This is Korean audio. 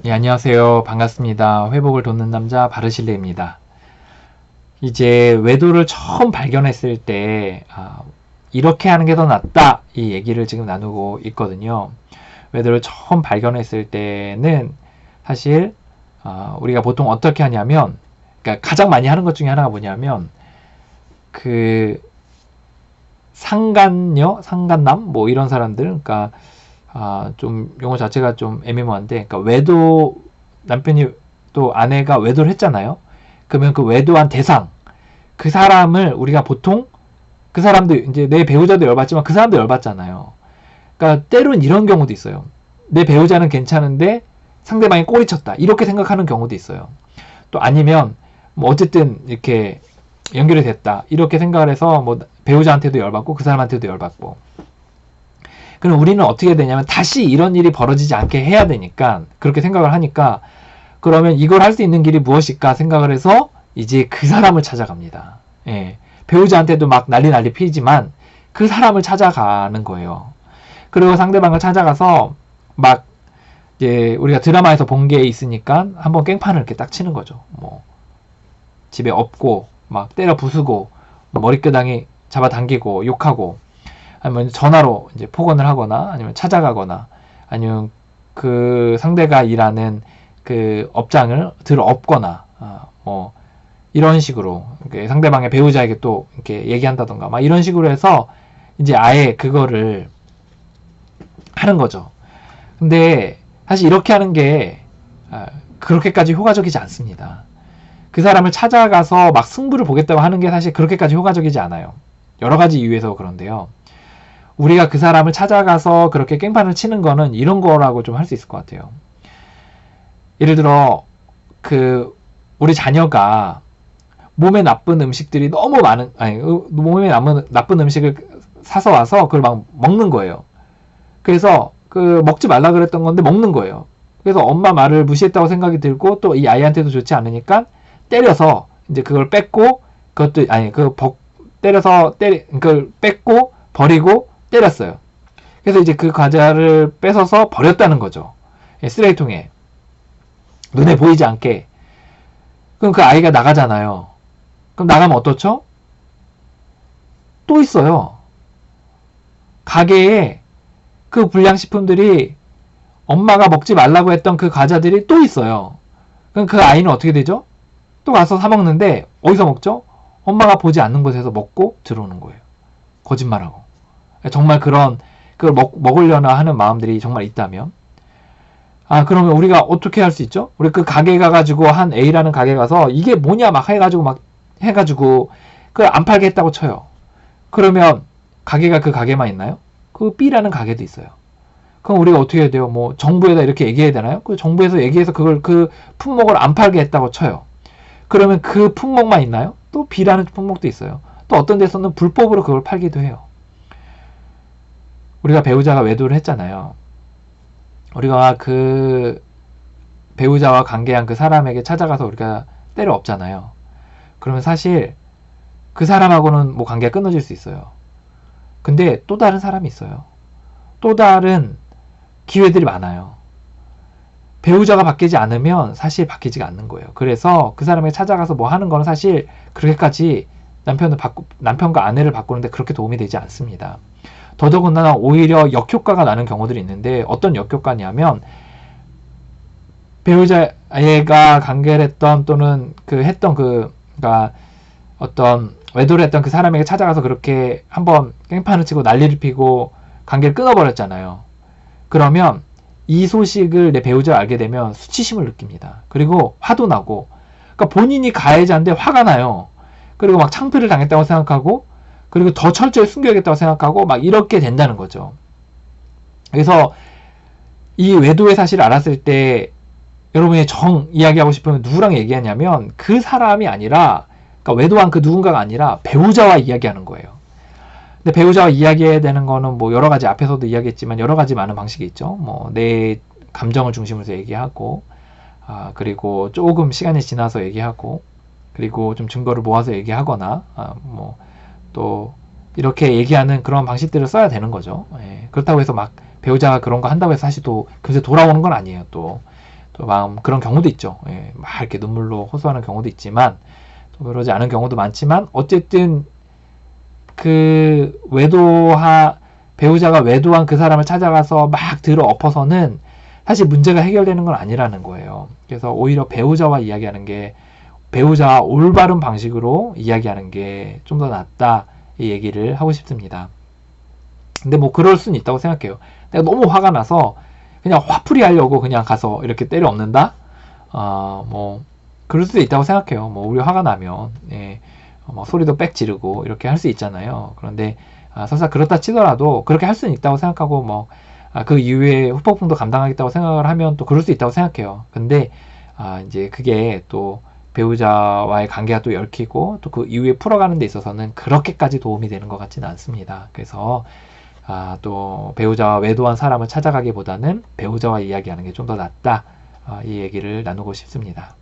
네, 안녕하세요. 반갑습니다. 회복을 돕는 남자 바르실레입니다. 이제 외도를 처음 발견했을 때 이렇게 하는 게 더 낫다 이 얘기를 지금 나누고 있거든요. 외도를 처음 발견했을 때는 사실 우리가 보통 어떻게 하냐면, 그러니까 가장 많이 하는 것 중에 하나가 뭐냐면 그 상간녀, 상간남 뭐 이런 사람들, 그러니까 좀 용어 자체가 좀 애매모호한데, 그러니까 외도, 남편이 또 아내가 외도를 했잖아요. 그러면 그 외도한 대상, 그 사람을 우리가 보통 그 사람도 이제 내 배우자도 열받지만 그 사람도 열받잖아요. 그러니까 때로는 이런 경우도 있어요. 내 배우자는 괜찮은데 상대방이 꼬리 쳤다, 이렇게 생각하는 경우도 있어요. 또 아니면 뭐 어쨌든 이렇게 연결이 됐다, 이렇게 생각을 해서 뭐 배우자한테도 열받고 그 사람한테도 열받고. 그럼 우리는 어떻게 되냐면 다시 이런 일이 벌어지지 않게 해야 되니까, 그렇게 생각을 하니까, 그러면 이걸 할 수 있는 길이 무엇일까 생각을 해서 이제 그 사람을 찾아갑니다. 예. 배우자한테도 막 난리 피지만 그 사람을 찾아가는 거예요. 그리고 상대방을 찾아가서 막 이제 우리가 드라마에서 본 게 있으니까 한번 깽판을 이렇게 딱 치는 거죠. 뭐 집에 업고 막 때려 부수고 머리끄덩이 잡아당기고 욕하고, 아니면 전화로 이제 폭언을 하거나, 아니면 찾아가거나, 아니면 그 상대가 일하는 그 업장을 들어엎거나, 뭐 이런 식으로 상대방의 배우자에게 또 이렇게 얘기한다던가 막 이런 식으로 해서 이제 아예 그거를 하는 거죠. 근데 사실 이렇게 하는 게 그렇게까지 효과적이지 않습니다. 그 사람을 찾아가서 막 승부를 보겠다고 하는 게 사실 그렇게까지 효과적이지 않아요. 여러 가지 이유에서 그런데요. 우리가 그 사람을 찾아가서 그렇게 깽판을 치는 거는 이런 거라고 좀 할 수 있을 것 같아요. 예를 들어 그 우리 자녀가 몸에 나쁜 음식들이 너무 많은, 아니 몸에 나쁜 음식을 사서 와서 그걸 막 먹는 거예요. 그래서 그 먹지 말라 그랬던 건데 먹는 거예요. 그래서 엄마 말을 무시했다고 생각이 들고 또 이 아이한테도 좋지 않으니까 때려서 이제 그걸 뺏고, 그것도 아니 때려서 그걸 뺏고 버리고 때렸어요. 그래서 이제 그 과자를 뺏어서 버렸다는 거죠. 쓰레기통에. 눈에 보이지 않게. 그럼 그 아이가 나가잖아요. 그럼 나가면 어떻죠? 또 있어요. 가게에 그 불량식품들이, 엄마가 먹지 말라고 했던 그 과자들이 또 있어요. 그럼 그 아이는 어떻게 되죠? 또 가서 사 먹는데 어디서 먹죠? 엄마가 보지 않는 곳에서 먹고 들어오는 거예요. 거짓말하고. 정말 그런 그걸 먹으려나 하는 마음들이 정말 있다면, 그러면 우리가 어떻게 할 수 있죠? 우리 그 가게 가가지고, 한 A라는 가게 가서 이게 뭐냐 막 해가지고 그걸 안 팔게 했다고 쳐요. 그러면 가게가 그 가게만 있나요? 그 B라는 가게도 있어요. 그럼 우리가 어떻게 해야 돼요? 뭐 정부에다 이렇게 얘기해야 되나요? 그 정부에서 얘기해서 그걸, 그 품목을 안 팔게 했다고 쳐요. 그러면 그 품목만 있나요? 또 B라는 품목도 있어요. 또 어떤 데서는 불법으로 그걸 팔기도 해요. 우리가 배우자가 외도를 했잖아요. 우리가 그 배우자와 관계한 그 사람에게 찾아가서 우리가 때려 엎잖아요. 그러면 사실 그 사람하고는 뭐 관계가 끊어질 수 있어요. 근데 또 다른 사람이 있어요. 또 다른 기회들이 많아요. 배우자가 바뀌지 않으면 사실 바뀌지가 않는 거예요. 그래서 그 사람에게 찾아가서 뭐 하는 거는 사실 그렇게까지 남편과 아내를 바꾸는데 그렇게 도움이 되지 않습니다. 더더군다나 오히려 역효과가 나는 경우들이 있는데, 어떤 역효과냐면, 배우자가 관계를 했던, 또는 그러니까 어떤 외도를 했던 그 사람에게 찾아가서 그렇게 한번 깽판을 치고 난리를 피고 관계를 끊어버렸잖아요. 그러면 이 소식을 내 배우자가 알게 되면 수치심을 느낍니다. 그리고 화도 나고, 그러니까 본인이 가해자인데 화가 나요. 그리고 막 창피를 당했다고 생각하고, 그리고 더 철저히 숨겨야겠다고 생각하고 막 이렇게 된다는 거죠. 그래서 이 외도의 사실을 알았을 때 여러분이 이야기하고 싶으면 누구랑 얘기하냐면, 그 사람이 아니라, 그러니까 외도한 그 누군가가 아니라 배우자와 이야기하는 거예요. 근데 배우자와 이야기해야 되는 거는 뭐 여러 가지, 앞에서도 이야기했지만 여러 가지 많은 방식이 있죠. 뭐 내 감정을 중심으로 해서 얘기하고, 그리고 조금 시간이 지나서 얘기하고, 그리고 좀 증거를 모아서 얘기하거나, 뭐 또 이렇게 얘기하는 그런 방식들을 써야 되는 거죠. 예. 그렇다고 해서 막 배우자가 그런 거 한다고 해서 사실 또 금세 돌아오는 건 아니에요. 또 또 마음 그런 경우도 있죠. 예, 막 이렇게 눈물로 호소하는 경우도 있지만 또 그러지 않은 경우도 많지만 어쨌든 그 배우자가 외도한 그 사람을 찾아가서 막 들어 엎어서는 사실 문제가 해결되는 건 아니라는 거예요. 그래서 오히려 배우자와 이야기하는 게 배우자와 올바른 방식으로 이야기하는 게 좀 더 낫다 이 얘기를 하고 싶습니다. 근데 뭐 그럴 수는 있다고 생각해요. 내가 너무 화가 나서 그냥 화풀이 하려고 그냥 가서 이렇게 때려 엎는다? 뭐 그럴 수도 있다고 생각해요. 뭐 우리 화가 나면 예, 뭐 소리도 빽 지르고 이렇게 할 수 있잖아요. 그런데 설사 그렇다 치더라도 그렇게 할 수는 있다고 생각하고 뭐 그 이후에 후폭풍도 감당하겠다고 생각을 하면 또 그럴 수 있다고 생각해요. 근데 이제 그게 또 배우자와의 관계가 또 얽히고 또 그 이후에 풀어가는 데 있어서는 그렇게까지 도움이 되는 것 같지는 않습니다. 그래서 또 배우자와 외도한 사람을 찾아가기보다는 배우자와 이야기하는 게 좀 더 낫다. 이 얘기를 나누고 싶습니다.